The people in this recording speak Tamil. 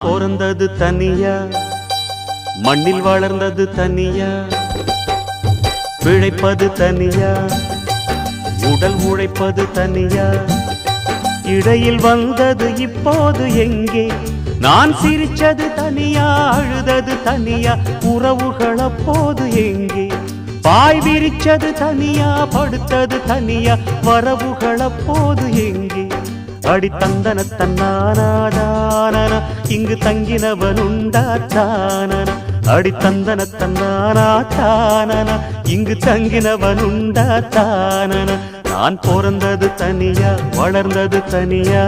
பிறந்தது தனியா, மண்ணில் வளர்ந்தது தனியா, பிழைப்பது தனியா, உடல் உழைப்பது தனியா, இடையில் வந்தது இப்போது எங்கே? நான் சிரிச்சது தனியா, அழுதது தனியா, உறவுகள் அப்போது எங்கே? பாய் விரிச்சது தனியா, படுத்தது தனியா, வரவுகள் அப்போது எங்கே? அடி தந்தன தன்னானாதானன இங்கு தங்கினவனுண்டா தானன, அடி தந்தன தன்னானாதானன இங்கு தங்கினவனுண்டா தானன. நான் பிறந்தது தனியா, வளர்ந்தது தனியா.